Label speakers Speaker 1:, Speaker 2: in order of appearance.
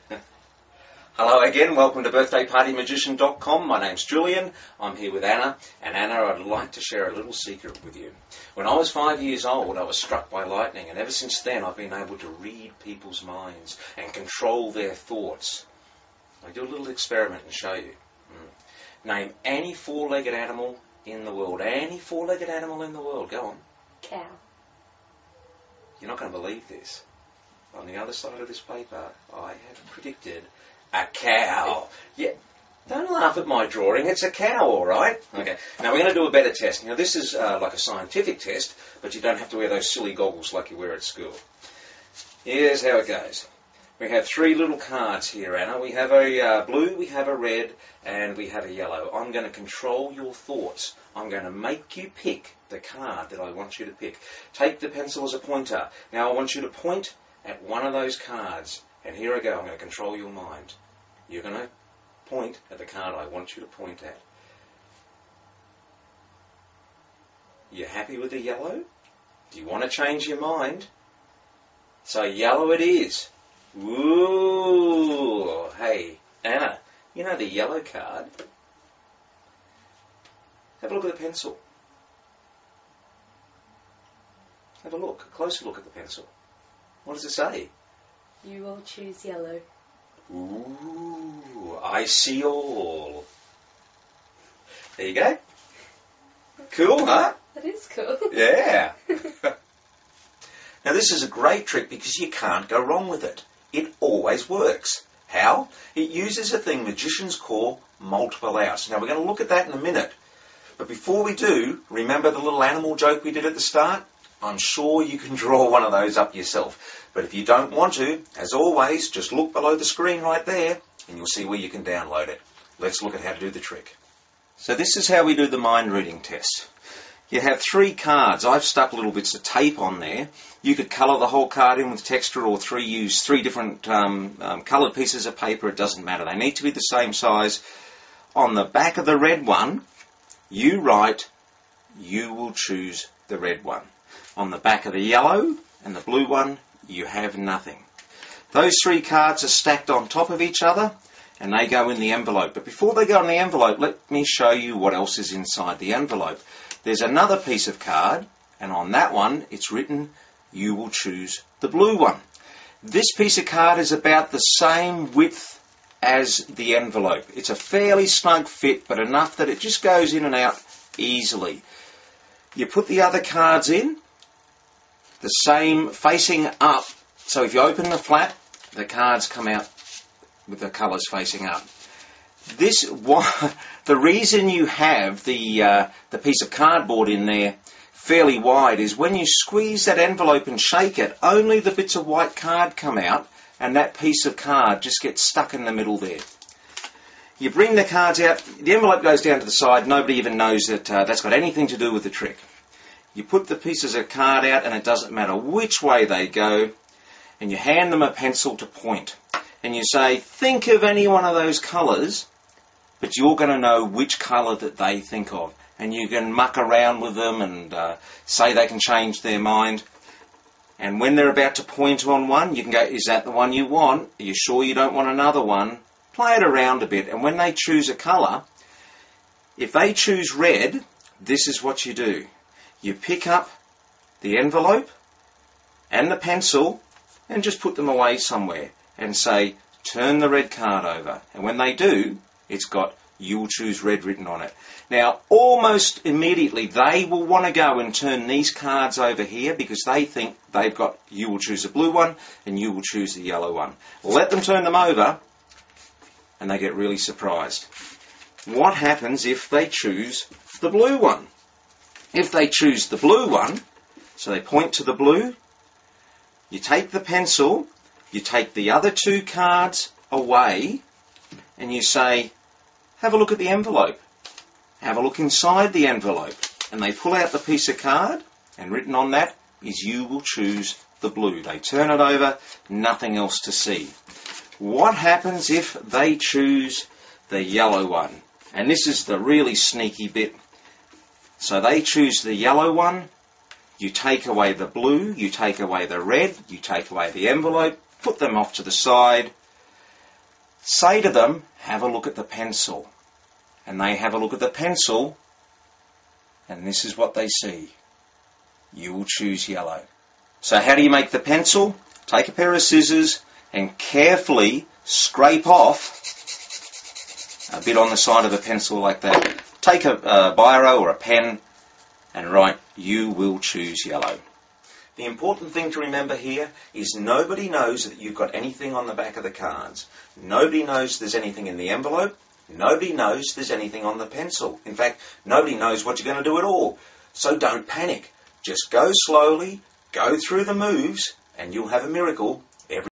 Speaker 1: Hello again, welcome to birthdaypartymagician.com. My name's Julian, I'm here with Anna, and Anna, I'd like to share a little secret with you. When I was 5 years old, I was struck by lightning, and ever since then I've been able to read people's minds and control their thoughts. I'll do a little experiment and show you. Name any four-legged animal in the world. Any four-legged animal in the world. Go on.
Speaker 2: Cow.
Speaker 1: You're not going to believe this. On the other side of this paper, I have predicted a cow. Yeah, don't laugh at my drawing. It's a cow, all right? Okay, now we're going to do a better test. Now, this is like a scientific test, but you don't have to wear those silly goggles like you wear at school. Here's how it goes. We have three little cards here, Anna. We have a blue, we have a red, and we have a yellow. I'm going to control your thoughts. I'm going to make you pick the card that I want you to pick. Take the pencil as a pointer. Now I want you to point at one of those cards. And here I go, I'm going to control your mind. You're going to point at the card I want you to point at. You happy with the yellow? Do you want to change your mind? So yellow it is. Ooh, hey, Anna, you know the yellow card? Have a look at the pencil. Have a look, a closer look at the pencil. What does it say?
Speaker 2: You will choose yellow.
Speaker 1: Ooh, I see all. There you go. Cool, huh?
Speaker 2: That is cool.
Speaker 1: Yeah. Now this is a great trick because you can't go wrong with it. It always works. How? It uses a thing magicians call multiple outs. Now we're going to look at that in a minute. But before we do, remember the little animal joke we did at the start? I'm sure you can draw one of those up yourself. But if you don't want to, as always, just look below the screen right there and you'll see where you can download it. Let's look at how to do the trick. So this is how we do the mind reading test. You have three cards. I've stuck little bits of tape on there. You could colour the whole card in with texture or use three different coloured pieces of paper. It doesn't matter. They need to be the same size. On the back of the red one, you write, you will choose the red one. On the back of the yellow and the blue one, you have nothing. Those three cards are stacked on top of each other and they go in the envelope. But before they go in the envelope, let me show you what else is inside the envelope. There's another piece of card, and on that one it's written, you will choose the blue one. This piece of card is about the same width as the envelope. It's a fairly snug fit, but enough that it just goes in and out easily. You put the other cards in, the same facing up. So if you open the flap, the cards come out with the colours facing up. The reason you have the piece of cardboard in there fairly wide is when you squeeze that envelope and shake it, only the bits of white card come out and that piece of card just gets stuck in the middle there. You bring the cards out, the envelope goes down to the side, nobody even knows that that's got anything to do with the trick. You put the pieces of card out and it doesn't matter which way they go, and you hand them a pencil to point. And you say, think of any one of those colours, but you're going to know which colour that they think of. And you can muck around with them and say they can change their mind. And when they're about to point on one, you can go, is that the one you want? Are you sure you don't want another one? Play it around a bit. And when they choose a colour, if they choose red, this is what you do. You pick up the envelope and the pencil and just put them away somewhere and say, turn the red card over. And when they do, it's got you will choose red written on it. Now, almost immediately, they will want to go and turn these cards over here because they think they've got you will choose the blue one and you will choose the yellow one. Let them turn them over and they get really surprised. What happens if they choose the blue one? If they choose the blue one, so they point to the blue, you take the pencil, you take the other two cards away, and you say, have a look at the envelope. Have a look inside the envelope. And they pull out the piece of card, and written on that is you will choose the blue. They turn it over, nothing else to see. What happens if they choose the yellow one? And this is the really sneaky bit. So they choose the yellow one, you take away the blue, you take away the red, you take away the envelope, put them off to the side, say to them, have a look at the pencil. And they have a look at the pencil, and this is what they see. You will choose yellow. So how do you make the pencil? Take a pair of scissors and carefully scrape off a bit on the side of a pencil like that. Take a biro or a pen and write, you will choose yellow. The important thing to remember here is nobody knows that you've got anything on the back of the cards. Nobody knows there's anything in the envelope. Nobody knows there's anything on the pencil. In fact, nobody knows what you're going to do at all. So don't panic. Just go slowly, go through the moves, and you'll have a miracle